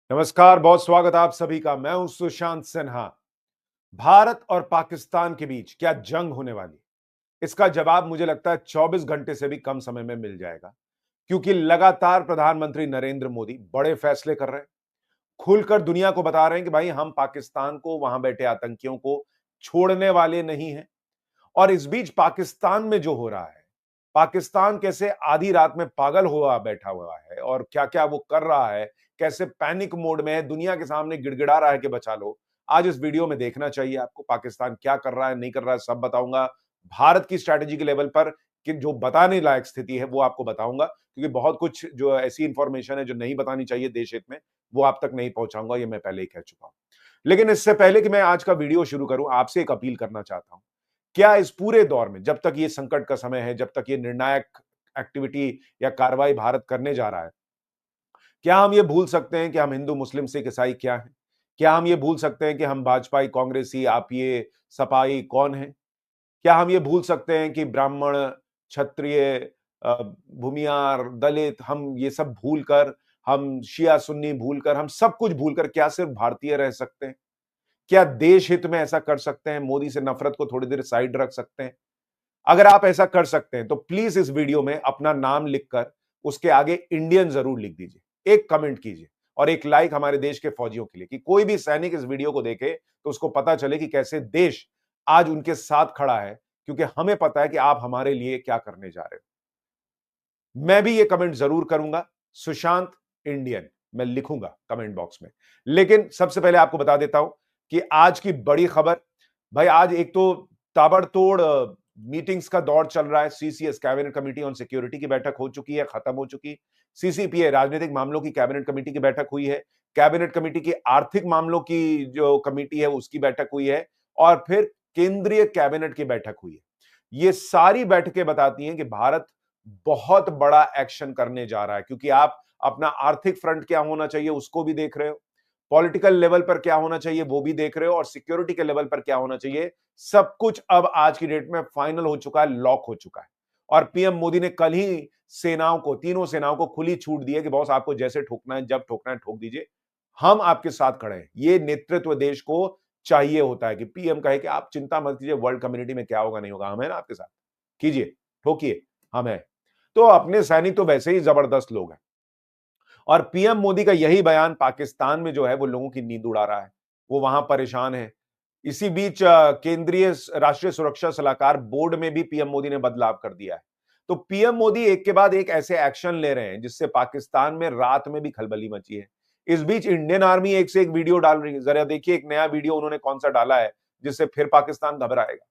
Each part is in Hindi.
नमस्कार, बहुत स्वागत आप सभी का। मैं हूं सुशांत सिन्हा। भारत और पाकिस्तान के बीच क्या जंग होने वाली, इसका जवाब मुझे लगता है 24 घंटे से भी कम समय में मिल जाएगा, क्योंकि लगातार प्रधानमंत्री नरेंद्र मोदी बड़े फैसले कर रहे हैं। खुलकर दुनिया को बता रहे हैं कि भाई हम पाकिस्तान को, वहां बैठे आतंकियों को छोड़ने वाले नहीं हैं। और इस बीच पाकिस्तान में जो हो रहा है, पाकिस्तान कैसे आधी रात में पागल हुआ बैठा हुआ है और क्या-क्या वो कर रहा है, कैसे पैनिक मोड में है, दुनिया के सामने गिड़गिड़ा रहा है कि बचा लो। आज इस वीडियो में देखना चाहिए आपको, पाकिस्तान क्या कर रहा है, नहीं कर रहा है, सब बताऊंगा। भारत की स्ट्रैटेजी के लेवल पर कि जो बताने लायक स्थिति है वो आपको बताऊंगा, क्योंकि बहुत कुछ जो ऐसी इंफॉर्मेशन है जो नहीं बतानी चाहिए देश हित में, वो आप तक नहीं पहुंचाऊंगा, ये मैं पहले ही कह चुका हूं। लेकिन इससे पहले कि मैं आज का वीडियो शुरू करूं, आपसे एक अपील करना चाहता हूं। क्या इस पूरे दौर में, जब तक ये संकट का समय है, जब तक ये निर्णायक एक्टिविटी या कार्रवाई भारत करने जा रहा है, क्या हम ये भूल सकते हैं कि हम हिंदू, मुस्लिम, सिख, ईसाई क्या हैं? क्या हम ये भूल सकते हैं कि हम भाजपाई, कांग्रेसी, आपीए, सपाई कौन हैं? क्या हम ये भूल सकते हैं कि ब्राह्मण, क्षत्रिय, भूमियार, दलित, हम ये सब भूलकर, हम शिया सुन्नी भूलकर, हम सब कुछ भूलकर क्या सिर्फ भारतीय रह सकते हैं? क्या देश हित में ऐसा कर सकते हैं? मोदी से नफरत को थोड़ी देर साइड रख सकते हैं? अगर आप ऐसा कर सकते हैं तो प्लीज इस वीडियो में अपना नाम लिखकर उसके आगे इंडियन जरूर लिख दीजिए, एक कमेंट कीजिए और एक लाइक हमारे देश के फौजियों के लिए, कि कोई भी सैनिक इस वीडियो को देखे तो उसको पता चले कि कैसे देश आज उनके साथ खड़ा है, क्योंकि हमें पता है कि आप हमारे लिए क्या करने जा रहे हो। मैं भी ये कमेंट जरूर करूंगा, सुशांत इंडियन मैं लिखूंगा कमेंट बॉक्स में। लेकिन सबसे पहले आपको बता देता हूं कि आज की बड़ी खबर, भाई आज एक तो ताबड़तोड़ मीटिंग्स का दौर चल रहा है। CCS cabinet committee on security की बैठक हो चुकी है, खत्म हो चुकी। सीसीपीए राजनीतिक मामलों की कैबिनेट कमेटी की बैठक हुई है। कैबिनेट कमेटी की आर्थिक मामलों की जो कमेटी है उसकी बैठक हुई है। और फिर केंद्रीय कैबिनेट की बैठक हुई है। ये सारी बैठकें बताती हैं कि भारत बहुत बड़ा एक्शन करने जा रहा है, क्योंकि आप अपना आर्थिक फ्रंट क्या होना चाहिए उसको भी देख रहे हो, पॉलिटिकल लेवल पर क्या होना चाहिए वो भी देख रहे हो, और सिक्योरिटी के लेवल पर क्या होना चाहिए, सब कुछ अब आज की डेट में फाइनल हो चुका है, लॉक हो चुका है। और पीएम मोदी ने कल ही सेनाओं को, तीनों सेनाओं को खुली छूट दी है कि बॉस आपको जैसे ठोकना है, जब ठोकना है ठोक दीजिए, हम आपके साथ खड़े हैं। ये नेतृत्व देश को चाहिए होता है कि पीएम कहे कि आप चिंता मत कीजिए, वर्ल्ड कम्युनिटी में क्या होगा नहीं होगा, हम है ना आपके साथ, कीजिए, ठोकिए, हम है। तो अपने सैनिक तो वैसे ही जबरदस्त लोग हैं। और पीएम मोदी का यही बयान पाकिस्तान में जो है वो लोगों की नींद उड़ा रहा है, वो वहां परेशान है। इसी बीच केंद्रीय राष्ट्रीय सुरक्षा सलाहकार बोर्ड में भी पीएम मोदी ने बदलाव कर दिया है। तो पीएम मोदी एक के बाद एक ऐसे एक्शन ले रहे हैं जिससे पाकिस्तान में रात में भी खलबली मची है। इस बीच इंडियन आर्मी एक से एक वीडियो डाल रही है। जरा देखिए एक नया वीडियो उन्होंने कौन सा डाला है जिससे फिर पाकिस्तान घबराएगा।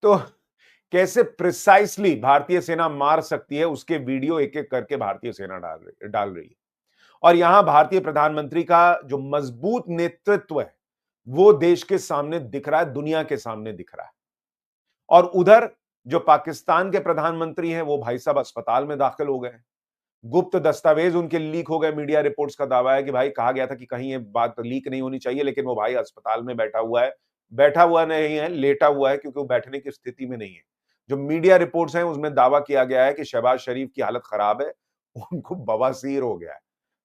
तो कैसे प्रिसाइसली भारतीय सेना मार सकती है उसके वीडियो एक एक करके भारतीय सेना डाल रही है। और यहां भारतीय प्रधानमंत्री का जो मजबूत नेतृत्व है वो देश के सामने दिख रहा है, दुनिया के सामने दिख रहा है। और उधर जो पाकिस्तान के प्रधानमंत्री हैं वो भाई साहब अस्पताल में दाखिल हो गए हैं। गुप्त दस्तावेज उनके लीक हो गए। मीडिया रिपोर्ट्स का दावा है कि भाई कहा गया था कि कहीं ये बात लीक नहीं होनी चाहिए, लेकिन वो भाई अस्पताल में बैठा हुआ है। बैठा हुआ नहीं है, लेटा हुआ है, क्योंकि वो बैठने की स्थिति में नहीं है। जो मीडिया रिपोर्ट्स हैं उसमें दावा किया गया है कि शहबाज शरीफ की हालत खराब है, उनको बवासीर हो गया है।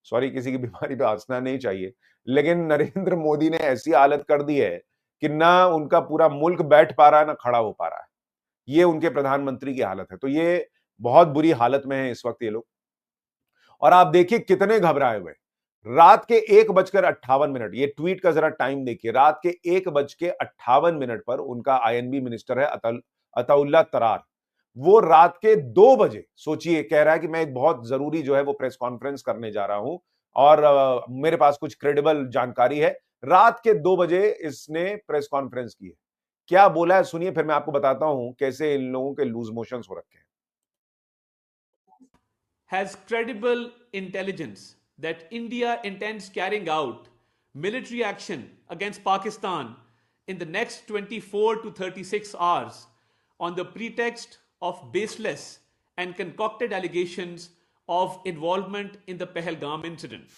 सॉरी, किसी की बीमारी पे हंसना नहीं चाहिए, लेकिन नरेंद्र मोदी ने ऐसी हालत कर दी है कि ना उनका पूरा मुल्क बैठ पा रहा है ना खड़ा हो पा रहा है। ये उनके प्रधानमंत्री की हालत है। तो ये बहुत बुरी हालत में है इस वक्त ये लोग। और आप देखिए कितने घबराए हुए। रात के 1:58, ये ट्वीट का जरा टाइम देखिए। रात के 1:58 पर उनका आईएनबी मिनिस्टर है अताउल्ला तरार, वो रात के 2 बजे सोचिए कह रहा है कि मैं एक बहुत जरूरी जो है वो प्रेस कॉन्फ्रेंस करने जा रहा हूं और मेरे पास कुछ क्रेडिबल जानकारी है। रात के 2 बजे इसने प्रेस कॉन्फ्रेंस की है। क्या बोला है सुनिए, फिर मैं आपको बताता हूं कैसे इन लोगों के लूज मोशंस हो रखे हैं। has credible intelligence that India intends carrying out military action against Pakistan in the next 24 to 36 hours on the pretext of baseless and concocted allegations of involvement in the Pahalgam incident.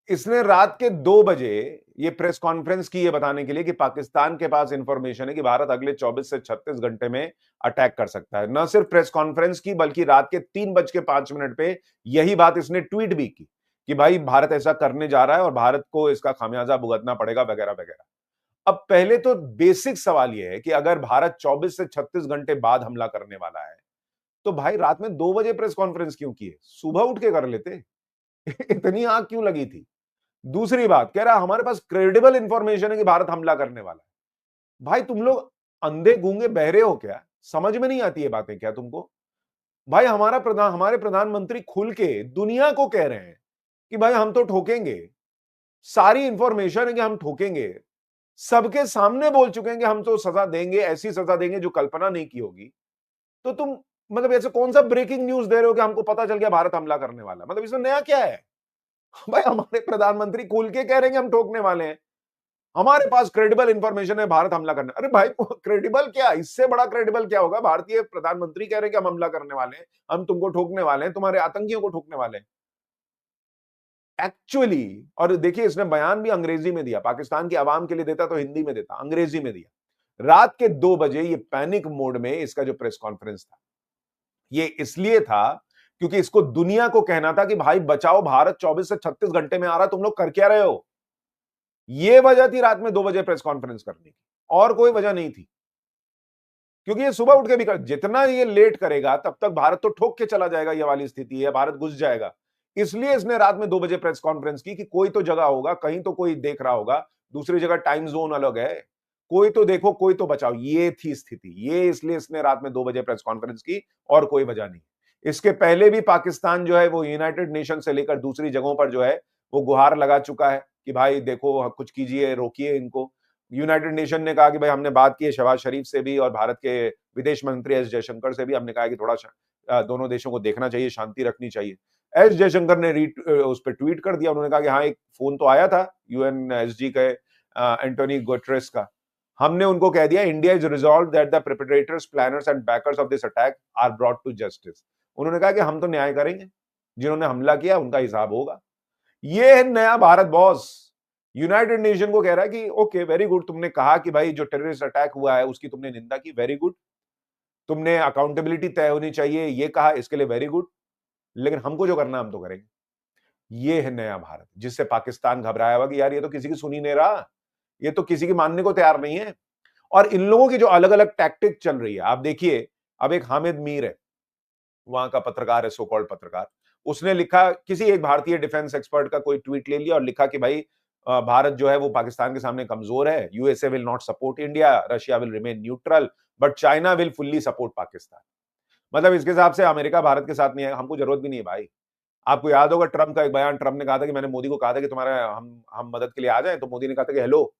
इसने रात के 2 बजे ये प्रेस कॉन्फ्रेंस की, ये बताने के लिए कि पाकिस्तान के पास इंफॉर्मेशन है कि भारत अगले 24 से 36 घंटे में अटैक कर सकता है। न सिर्फ प्रेस कॉन्फ्रेंस की, बल्कि रात के 3:05 पे यही बात इसने ट्वीट भी की कि भाई भारत ऐसा करने जा रहा है और भारत को इसका खामियाजा भुगतना पड़ेगा वगैरह वगैरह। अब पहले तो बेसिक सवाल यह है कि अगर भारत 24 से 36 घंटे बाद हमला करने वाला है तो भाई रात में 2 बजे प्रेस कॉन्फ्रेंस क्यों की है? सुबह उठ के कर लेते। इतनी आग क्यों लगी थी? दूसरी बात कह रहा हमारे पास क्रेडिबल इंफॉर्मेशन है कि भारत हमला करने वाला है। भाई तुम लोग अंधे गूंगे बहरे हो क्या? समझ में नहीं आती ये बातें क्या तुमको? भाई हमारे प्रधानमंत्री खुल के दुनिया को कह रहे हैं कि भाई हम तो ठोकेंगे, सारी इंफॉर्मेशन है कि हम ठोकेंगे, सबके सामने बोल चुके हैं कि हम तो सजा देंगे, ऐसी सजा देंगे जो कल्पना नहीं की होगी। तो तुम मतलब ऐसे कौन सा ब्रेकिंग न्यूज दे रहे हो कि हमको पता चल गया भारत हमला करने वाला है? मतलब इसमें नया क्या है? भाई हमारे प्रधानमंत्री खुल के कह रहे हैं कि हम ठोकने वाले हैं, हमारे पास क्रेडिबल इंफॉर्मेशन है भारत हमला करने। अरे भाई क्रेडिबल क्या, इससे बड़ा क्रेडिबल क्या होगा? भारतीय प्रधानमंत्री कह रहे हैं कि हम हमला करने वाले हैं, हम तुमको ठोकने वाले हैं, तुम्हारे आतंकियों को ठोकने वाले हैं एक्चुअली। और देखिए इसने बयान भी अंग्रेजी में दिया, पाकिस्तान की आवाम के लिए देता तो हिंदी में देता, अंग्रेजी में दिया। रात के 2 बजे ये पैनिक मोड में इसका जो प्रेस कॉन्फ्रेंस था, ये इसलिए था क्योंकि इसको दुनिया को कहना था कि भाई बचाओ, भारत 24 से 36 घंटे में आ रहा, तुम लोग कर क्या रहे हो? ये वजह थी रात में 2 बजे प्रेस कॉन्फ्रेंस करने की, और कोई वजह नहीं थी। क्योंकि ये सुबह उठ के भी जितना ये लेट करेगा तब तक भारत तो ठोक के चला जाएगा, ये वाली स्थिति है, भारत घुस जाएगा। इसलिए इसने रात में 2 बजे प्रेस कॉन्फ्रेंस की कि कोई तो जगह होगा, कहीं तो कोई देख रहा होगा, दूसरी जगह टाइम जोन अलग है, कोई तो देखो, कोई तो बचाओ। ये थी स्थिति, ये इसलिए इसने रात में 2 बजे प्रेस कॉन्फ्रेंस की, और कोई वजह नहीं। इसके पहले भी पाकिस्तान जो है वो यूनाइटेड नेशन से लेकर दूसरी जगहों पर जो है वो गुहार लगा चुका है कि भाई देखो कुछ कीजिए, रोकिए इनको। यूनाइटेड नेशन ने कहा कि भाई हमने बात की है शहबाज शरीफ से भी और भारत के विदेश मंत्री एस जयशंकर से भी, हमने कहा कि थोड़ा दोनों देशों को देखना चाहिए, शांति रखनी चाहिए। एस जयशंकर ने उस पर ट्वीट कर दिया, उन्होंने कहा कि हाँ एक फोन तो आया था यूएनएसजी के एंटोनी गुटेरेस का, हमने उनको कह दिया India is resolve that the perpetrators, planners and backers of this attack are brought to justice. उन्होंने कहा कि हम तो न्याय करेंगे, जिन्होंने हमला किया उनका हिसाब होगा। ये है नया भारत बॉस, यूनाइटेड नेशन को कह रहा है कि ओके वेरी गुड, तुमने कहा कि भाई जो टेररिस्ट अटैक हुआ है उसकी तुमने निंदा की, वेरी गुड, तुमने अकाउंटेबिलिटी तय होनी चाहिए ये कहा, इसके लिए वेरी गुड, लेकिन हमको जो करना हम तो करेंगे। ये है नया भारत, जिससे पाकिस्तान घबराया हुआ कि यार ये तो किसी की सुनी नहीं रहा, ये तो किसी की मानने को तैयार नहीं है। और इन लोगों की जो अलग अलग टैक्टिक चल रही है, आप देखिए, अब एक हामिद मीर है, वहां का पत्रकार है, सो कॉल्ड पत्रकार, उसने लिखा, किसी एक भारतीय डिफेंस एक्सपर्ट का कोई ट्वीट ले लिया और लिखा कि भाई भारत जो है वो पाकिस्तान के सामने कमजोर है, USA will not support India, Russia will remain neutral, but China will fully support Pakistan. मतलब इसके हिसाब से अमेरिका भारत के साथ नहीं है, हमको जरूरत भी नहीं है भाई। आपको याद होगा ट्रंप का एक बयान, ट्रंप ने कहा था कि मैंने मोदी को कहा था कि तुम्हारा हम मदद के लिए आ जाएं, तो मोदी ने कहा था कि हेलो,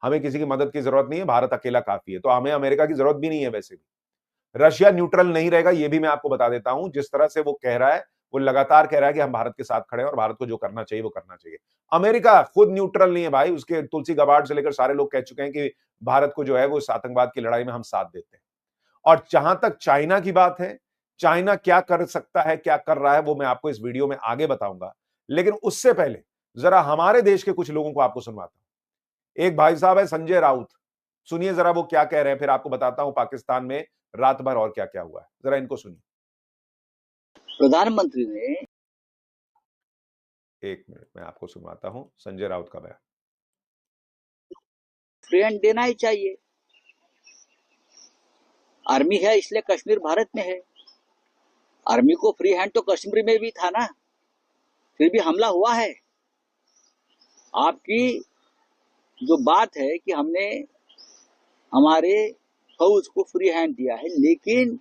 हमें किसी की मदद की जरूरत नहीं है, भारत अकेला काफी है, तो हमें अमेरिका की जरूरत भी नहीं है। वैसे भी रशिया न्यूट्रल नहीं रहेगा, ये भी मैं आपको बता देता हूं। जिस तरह से वो कह रहा है, वो लगातार कह रहा है कि हम भारत के साथ खड़े हैं और भारत को जो करना चाहिए वो करना चाहिए। अमेरिका खुद न्यूट्रल नहीं है भाई, उसके तुलसी गबार्ड से लेकर सारे लोग कह चुके हैं कि भारत को जो है वो आतंकवाद की लड़ाई में हम साथ देते हैं। और जहां तक चाइना की बात है, चाइना क्या कर सकता है, क्या कर रहा है, वो मैं आपको इस वीडियो में आगे बताऊंगा। लेकिन उससे पहले जरा हमारे देश के कुछ लोगों को आपको सुनवाता हूं। एक भाई साहब है संजय राउत, सुनिए जरा वो क्या कह रहे हैं, फिर आपको बताता हूं पाकिस्तान में रात भर और क्या क्या हुआ है, जरा इनको सुनिए। प्रधानमंत्री ने, एक मिनट मैं आपको सुनवाता हूं संजय राउत का बयान। फ्री हैंड देना ही चाहिए। आर्मी है इसलिए कश्मीर भारत में है, आर्मी को फ्री हैंड तो कश्मीर में भी था ना, फिर भी हमला हुआ है। आपकी जो बात है कि हमने हमारे फौज को फ्री हैंड दिया है, लेकिन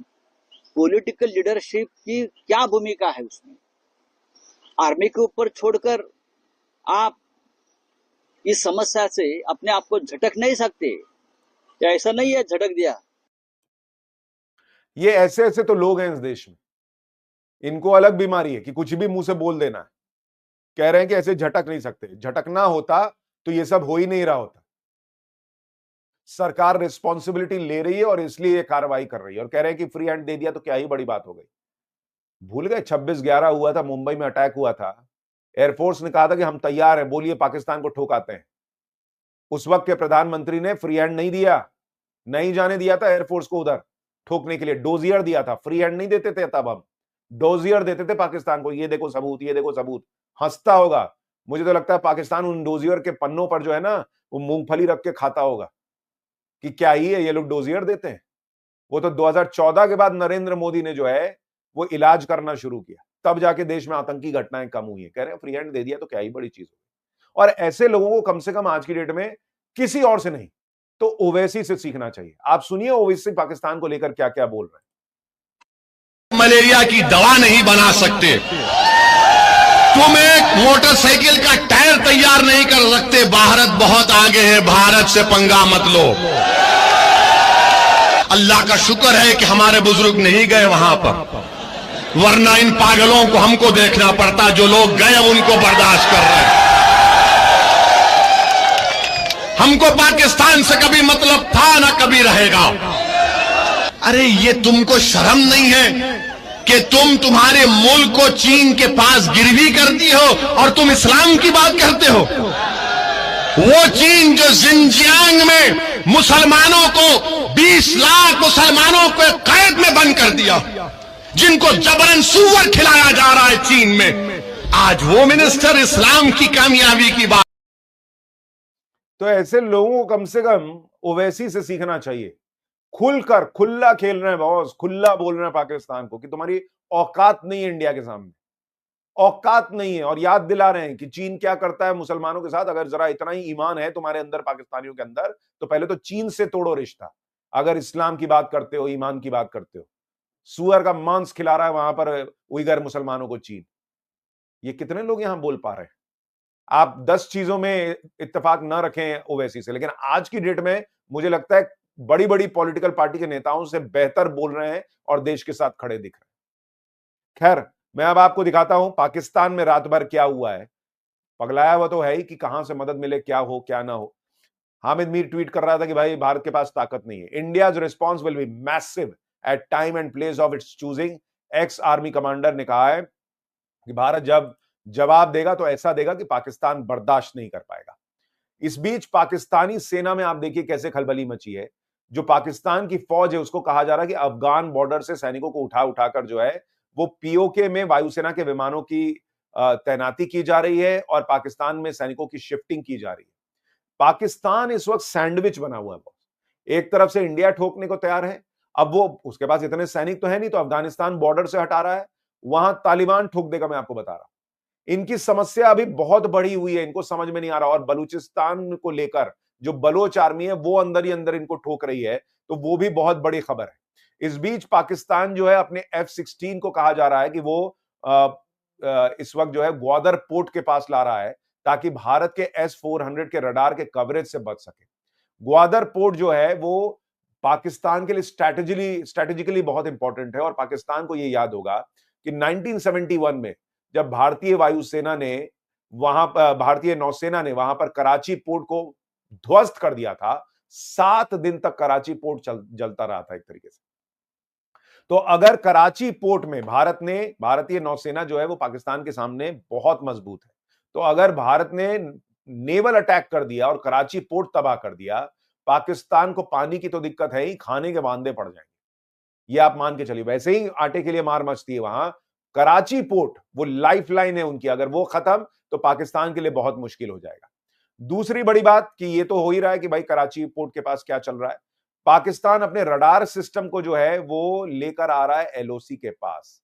पॉलिटिकल लीडरशिप की क्या भूमिका है उसमें? आर्मी के ऊपर छोड़कर आप इस समस्या से अपने आप को झटक नहीं सकते, या ऐसा नहीं है झटक दिया? ये ऐसे ऐसे तो लोग हैं इस देश में, इनको अलग बीमारी है कि कुछ भी मुंह से बोल देना है। कह रहे हैं कि ऐसे झटक नहीं सकते, झटकना होता तो ये सब हो ही नहीं रहा होता। सरकार रिस्पॉन्सिबिलिटी ले रही है और इसलिए ये कार्रवाई कर रही है, और कह रहे हैं कि फ्री हैंड दे दिया तो क्या ही बड़ी बात हो गई। भूल गए 26/11 हुआ था, मुंबई में अटैक हुआ था, एयरफोर्स ने कहा था कि हम तैयार हैं, बोलिए पाकिस्तान को ठोकाते हैं। उस वक्त के प्रधानमंत्री ने फ्री हैंड नहीं दिया, नहीं जाने दिया था एयरफोर्स को उधर ठोकने के लिए, डोजियर दिया था। फ्री हैंड नहीं देते थे, तब हम डोजियर देते थे पाकिस्तान को, ये देखो सबूत, ये देखो सबूत। हंसता होगा, मुझे तो लगता है पाकिस्तान उन डोजियर के पन्नों पर जो है ना, वो मूंगफली रख के खाता होगा कि क्या ही है, ये लोग डोजियर देते हैं। वो तो 2014 के बाद नरेंद्र मोदी ने जो है वो इलाज करना शुरू किया, तब जाके देश में आतंकी घटनाएं कम हुई है। कह रहे हैं फ्री हैंड दे दिया तो क्या ही बड़ी चीज हो। और ऐसे लोगों को कम से कम आज की डेट में किसी और से नहीं तो ओवैसी से सीखना चाहिए। आप सुनिए ओवैसी पाकिस्तान को लेकर क्या क्या बोल रहे हैं। मलेरिया की दवा नहीं बना सकते, तुम एक मोटरसाइकिल का टायर तैयार नहीं कर सकते, भारत बहुत आगे है, भारत से पंगा मत लो। अल्लाह का शुक्र है कि हमारे बुजुर्ग नहीं गए वहां पर, वरना इन पागलों को हमको देखना पड़ता। जो लोग गए उनको बर्दाश्त कर रहे हैं। हमको पाकिस्तान से कभी मतलब था, ना कभी रहेगा। अरे ये तुमको शर्म नहीं है कि तुम्हारे मुल्क को चीन के पास गिरवी करती हो और तुम इस्लाम की बात करते हो? वो चीन जो जिनजियांग में मुसलमानों को 20 लाख मुसलमानों को कैद में बंद कर दिया, जिनको जबरन सूअर खिलाया जा रहा है चीन में, आज वो मिनिस्टर इस्लाम की कामयाबी की बात। तो ऐसे लोगों को कम से कम ओवैसी से सीखना चाहिए। खुलकर खुला खेल रहे हैं बॉस, खुला बोल रहे हैं पाकिस्तान को कि तुम्हारी औकात नहीं है इंडिया के सामने, औकात नहीं है। और याद दिला रहे हैं कि चीन क्या करता है मुसलमानों के साथ। अगर जरा इतना ही ईमान है तुम्हारे अंदर, पाकिस्तानियों के अंदर, तो पहले तो चीन से तोड़ो रिश्ता। अगर इस्लाम की बात करते हो, ईमान की बात करते हो, सुअर का मांस खिला रहा है वहां पर उइगर मुसलमानों को चीन। ये कितने लोग यहां बोल पा रहे हैं? आप 10 चीजों में इत्तेफाक न रखें ओवैसी से, लेकिन आज की डेट में मुझे लगता है बड़ी बड़ी पॉलिटिकल पार्टी के नेताओं से बेहतर बोल रहे हैं और देश के साथ खड़े दिख रहे हैं। खैर, मैं अब आपको दिखाता हूं पाकिस्तान में रात भर क्या हुआ है। पगलाया हुआ तो है ही कि कहां से मदद मिले, क्या हो क्या ना हो। हामिद मीर ट्वीट कर रहा था कि भाई भारत के पास ताकत नहीं है, India's response will be massive at time and place of its choosing. Ex army commander ने कहा है कि भारत जब जवाब देगा तो ऐसा देगा कि पाकिस्तान बर्दाश्त नहीं कर पाएगा। इस बीच पाकिस्तानी सेना में आप देखिए कैसे खलबली मची है। जो पाकिस्तान की फौज है उसको कहा जा रहा है कि अफगान बॉर्डर से सैनिकों को उठा उठाकर जो है वो पीओके में वायुसेना के विमानों की तैनाती की जा रही है और पाकिस्तान में सैनिकों की शिफ्टिंग की जा रही है। पाकिस्तान इस वक्त सैंडविच बना हुआ है। एक तरफ से इंडिया ठोकने को तैयार है, अब वो उसके पास इतने सैनिक तो है नहीं, तो अफगानिस्तान बॉर्डर से हटा रहा है, वहां तालिबान ठोक देगा। मैं आपको बता रहा हूं इनकी समस्या अभी बहुत बढ़ी हुई है, इनको समझ में नहीं आ रहा। और बलूचिस्तान को लेकर जो बलोच आर्मी है वो अंदर ही अंदर इनको ठोक रही है, तो वो भी बहुत बड़ी खबर है। इस बीच पाकिस्तान जो है अपने F-16 को कहा जा रहा है कि वो इस वक्त जो है ग्वादर पोर्ट के पास ला रहा है ताकि भारत के S-400 के रडार के कवरेज से बच सके। ग्वादर पोर्ट जो है वो पाकिस्तान के लिए स्ट्रेटेजिकली बहुत इंपॉर्टेंट है। और पाकिस्तान को यह याद होगा कि 1971 में जब भारतीय वायुसेना ने भारतीय नौसेना ने वहां पर कराची पोर्ट को ध्वस्त कर दिया था, 7 दिन तक कराची पोर्ट जलता रहा था एक तरीके से। तो अगर कराची पोर्ट में भारतीय नौसेना जो है वो पाकिस्तान के सामने बहुत मजबूत है, तो अगर भारत ने नेवल अटैक कर दिया और कराची पोर्ट तबाह कर दिया, पाकिस्तान को पानी की तो दिक्कत है ही, खाने के वांदे पड़ जाएंगे। ये आप मान के चलिए। वैसे ही आटे के लिए मार मचती है वहां, कराची पोर्ट वो लाइफलाइन है उनकी, अगर वो खत्म तो पाकिस्तान के लिए बहुत मुश्किल हो जाएगा। दूसरी बड़ी बात कि ये तो हो ही रहा है कि भाई कराची पोर्ट के पास क्या चल रहा है, पाकिस्तान अपने रडार सिस्टम को जो है वो लेकर आ रहा है LOC के पास।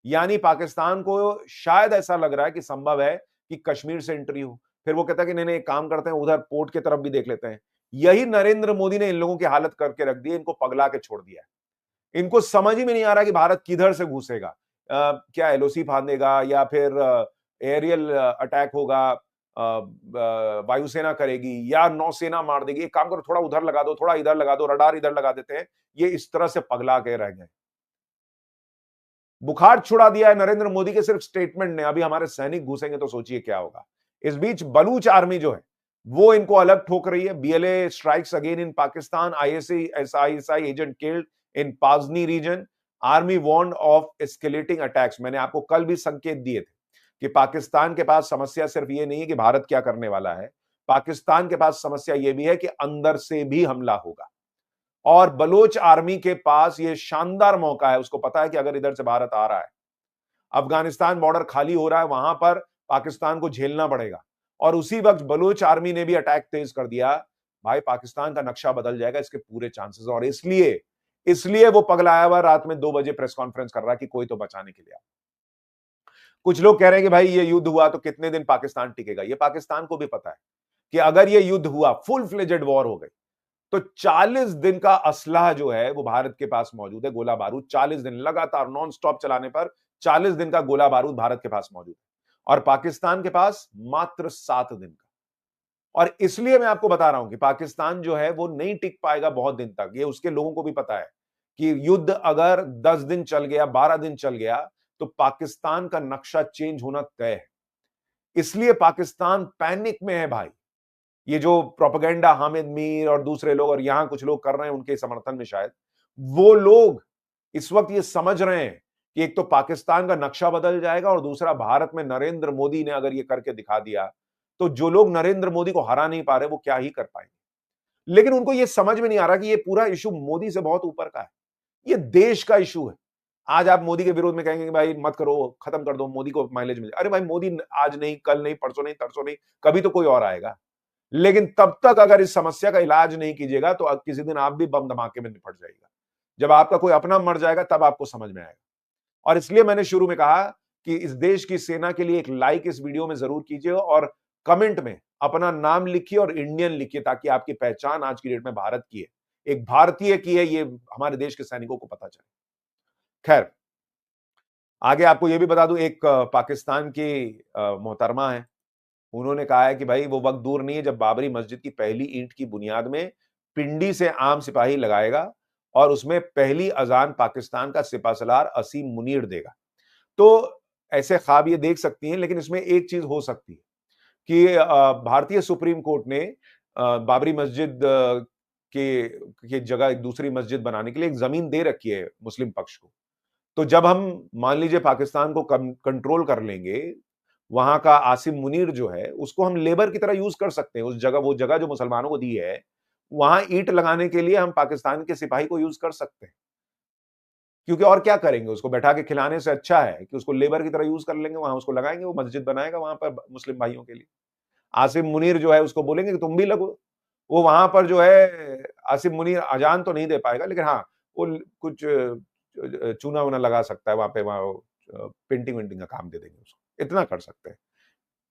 यानी पाकिस्तान को शायद ऐसा लग रहा है कि संभव है कि कश्मीर से एंट्री हो। फिर वो कहता है कि नहीं एक काम करते हैं, उधर पोर्ट की तरफ भी देख लेते हैं। यही नरेंद्र मोदी ने इन लोगों की हालत करके रख दी है, इनको पगला के छोड़ दिया है। इनको समझ ही में नहीं आ रहा कि भारत किधर से घुसेगा, क्या LOC फांदेगा या फिर एरियल अटैक होगा, वायुसेना करेगी या नौसेना मार देगी। एक काम करो, थोड़ा उधर लगा दो, थोड़ा इधर लगा दो, रडार इधर लगा देते हैं। ये इस तरह से पगला के रह गए। बुखार छुड़ा दिया है नरेंद्र मोदी के सिर्फ स्टेटमेंट ने। अभी हमारे सैनिक घुसेंगे तो सोचिए क्या होगा। इस बीच बलूच आर्मी जो है वो इनको अलग ठोक रही है। BLA strikes again in Pakistan, ISI agent killed in पाजनी region, army warned of escalating attacks. मैंने आपको कल भी संकेत दिए थे कि पाकिस्तान के पास समस्या सिर्फ ये नहीं है कि भारत क्या करने वाला है, पाकिस्तान के पास समस्या ये भी है कि अंदर से भी हमला होगा। और बलोच आर्मी के पास ये शानदार मौका है, उसको पता है कि अगर इधर से भारत आ रहा है, अफगानिस्तान बॉर्डर खाली हो रहा है, वहां पर पाकिस्तान को झेलना पड़ेगा। और उसी वक्त बलोच आर्मी ने भी अटैक तेज कर दिया, भाई पाकिस्तान का नक्शा बदल जाएगा, इसके पूरे चांसेस। और इसलिए वो पगलाया हुआ रात में 2 बजे प्रेस कॉन्फ्रेंस कर रहा है कि कोई तो बचाने के लिए। कुछ लोग कह रहे हैं कि भाई ये युद्ध हुआ तो कितने दिन पाकिस्तान टिकेगा। ये पाकिस्तान को भी पता है कि अगर ये युद्ध हुआ, फुल फ्लेजेड वॉर हो गई, तो 40 दिन का असलहा जो है वो भारत के पास मौजूद है, गोला बारूद। 40 दिन लगातार नॉन स्टॉप चलाने पर 40 दिन का गोला बारूद भारत के पास मौजूद है, और पाकिस्तान के पास मात्र 7 दिन का। और इसलिए मैं आपको बता रहा हूं कि पाकिस्तान जो है वो नहीं टिक पाएगा बहुत दिन तक। ये उसके लोगों को भी पता है कि युद्ध अगर 10 दिन चल गया, 12 दिन चल गया, तो पाकिस्तान का नक्शा चेंज होना तय है। इसलिए पाकिस्तान पैनिक में है भाई। ये जो प्रोपेगेंडा हामिद मीर और दूसरे लोग और यहां कुछ लोग कर रहे हैं उनके समर्थन में, शायद वो लोग इस वक्त ये समझ रहे हैं कि एक तो पाकिस्तान का नक्शा बदल जाएगा, और दूसरा भारत में नरेंद्र मोदी ने अगर ये करके दिखा दिया तो जो लोग नरेंद्र मोदी को हरा नहीं पा रहे वो क्या ही कर पाएंगे। लेकिन उनको ये समझ में नहीं आ रहा कि ये पूरा इशू मोदी से बहुत ऊपर का है, ये देश का इशू है। आज आप मोदी के विरोध में कहेंगे कि भाई मत करो, खत्म कर दो, मोदी को माइलेज मिले। अरे भाई मोदी आज नहीं, कल नहीं, परसों नहीं, तरसों नहीं, कभी तो कोई और आएगा। लेकिन तब तक अगर इस समस्या का इलाज नहीं कीजिएगा तो किसी दिन आप भी बम धमाके में निपट जाएगा। जब आपका कोई अपना मर जाएगा तब आपको समझ में आएगा। और इसलिए मैंने शुरू में कहा कि इस देश की सेना के लिए एक लाइक इस वीडियो में जरूर कीजिए, और कमेंट में अपना नाम लिखिए और इंडियन लिखिए, ताकि आपकी पहचान आज की डेट में भारत की है, एक भारतीय की है, ये हमारे देश के सैनिकों को पता चले। खैर, आगे आपको यह भी बता दूं, एक पाकिस्तान की मोहतरमा है, उन्होंने कहा है कि भाई वो वक्त दूर नहीं है जब बाबरी मस्जिद की पहली ईंट की बुनियाद में पिंडी से आम सिपाही लगाएगा और उसमें पहली अजान पाकिस्तान का सिपासलार असीम मुनीर देगा। तो ऐसे ख्वाब ये देख सकती हैं, लेकिन इसमें एक चीज हो सकती है कि भारतीय सुप्रीम कोर्ट ने बाबरी मस्जिद के जगह एक दूसरी मस्जिद बनाने के लिए एक जमीन दे रखी है मुस्लिम पक्ष को। तो जब हम मान लीजिए पाकिस्तान को कंट्रोल कर लेंगे, वहां का आसिम मुनीर जो है उसको हम लेबर की तरह यूज कर सकते हैं। उस जगह, वो जगह जो मुसलमानों को दी है, वहां ईंट लगाने के लिए हम पाकिस्तान के सिपाही को यूज कर सकते हैं, क्योंकि और क्या करेंगे, उसको बैठा के खिलाने से अच्छा है कि उसको लेबर की तरह यूज कर लेंगे, वहां उसको लगाएंगे, वो मस्जिद बनाएगा वहां पर मुस्लिम भाइयों के लिए। आसिम मुनीर जो है उसको बोलेंगे कि तुम भी लगो, वो वहां पर जो है आसिम मुनीर अजान तो नहीं दे पाएगा, लेकिन हाँ वो कुछ चूना वूना लगा सकता है वहां पे, वहां पेंटिंग वेंटिंग का काम दे देंगे उसको, इतना कर सकते हैं।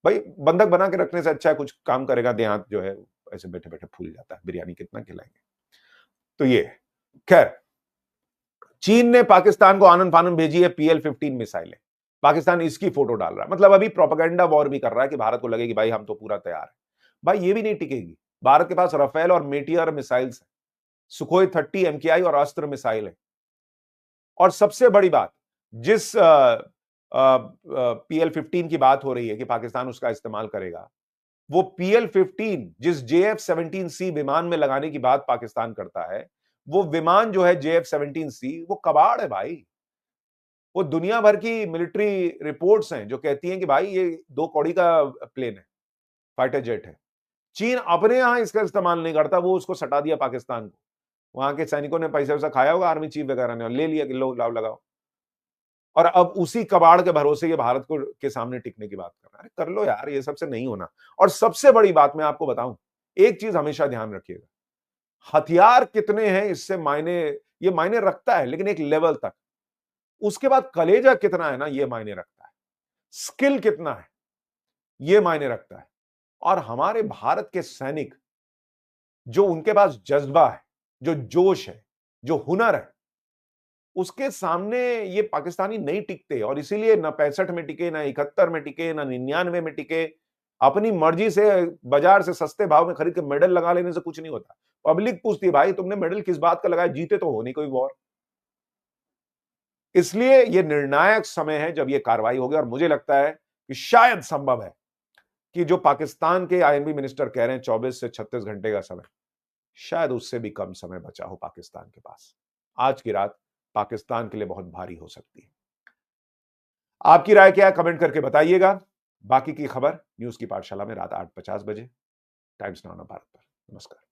भाई बंधक बना के रखने से अच्छा है कुछ काम करेगा। देहात जो है ऐसे बैठे बैठे फूल जाता है, बिरयानी कितना खिलाएंगे। तो ये, खैर, चीन ने पाकिस्तान को आनन फानन भेजी है PL-15 मिसाइलें। पाकिस्तान इसकी फोटो डाल रहा है, मतलब अभी प्रोपेगेंडा वॉर भी कर रहा है कि भारत को लगे कि भाई हम तो पूरा तैयार है। भाई ये भी नहीं टिकेगी। भारत के पास राफेल और मेटियर मिसाइल्स है, सुखोई 30 MKI और अस्त्र मिसाइल है। और सबसे बड़ी बात, जिस PL-15 की बात हो रही है कि पाकिस्तान उसका इस्तेमाल करेगा, वो PL-15 जिस JF-17C विमान में लगाने की बात पाकिस्तान करता है, वो विमान जो है JF-17C वो कबाड़ है भाई। वो दुनिया भर की मिलिट्री रिपोर्ट्स हैं जो कहती हैं कि भाई ये 2 कौड़ी का प्लेन है, फाइटर जेट है। चीन अपने यहां इसका इस्तेमाल नहीं करता, वो उसको सटा दिया पाकिस्तान को। वहां के सैनिकों ने पैसा वैसा खाया होगा, आर्मी चीफ वगैरह ने, ले लिया कि लो लाओ लगाओ। और अब उसी कबाड़ के भरोसे ये भारत को के सामने टिकने की बात कर रहा है। कर लो यार, ये सबसे नहीं होना। और सबसे बड़ी बात मैं आपको बताऊं, एक चीज हमेशा ध्यान रखिएगा, हथियार कितने हैं इससे ये मायने रखता है, लेकिन एक लेवल तक। उसके बाद कलेजा कितना है ना, ये मायने रखता है। स्किल कितना है ये मायने रखता है। और हमारे भारत के सैनिक, जो उनके पास जज्बा है, जो जोश है, जो हुनर है, उसके सामने ये पाकिस्तानी नहीं टिकते। और इसीलिए ना 65 में टिके, ना 71 में टिके, ना 99 में टिके। अपनी मर्जी से बाजार से सस्ते भाव में खरीद के मेडल लगा लेने से कुछ नहीं होता। पब्लिक पूछती है भाई तुमने मेडल किस बात का लगाया, जीते तो हो नहीं कोई वॉर। इसलिए ये निर्णायक समय है जब ये कार्रवाई होगी। और मुझे लगता है कि शायद संभव है कि जो पाकिस्तान के INB मिनिस्टर कह रहे हैं 24 से 36 घंटे का समय, शायद उससे भी कम समय बचा हो पाकिस्तान के पास। आज की रात पाकिस्तान के लिए बहुत भारी हो सकती है। आपकी राय क्या है कमेंट करके बताइएगा। बाकी की खबर न्यूज की पाठशाला में रात 8:50 बजे टाइम्स नाउ भारत पर। नमस्कार।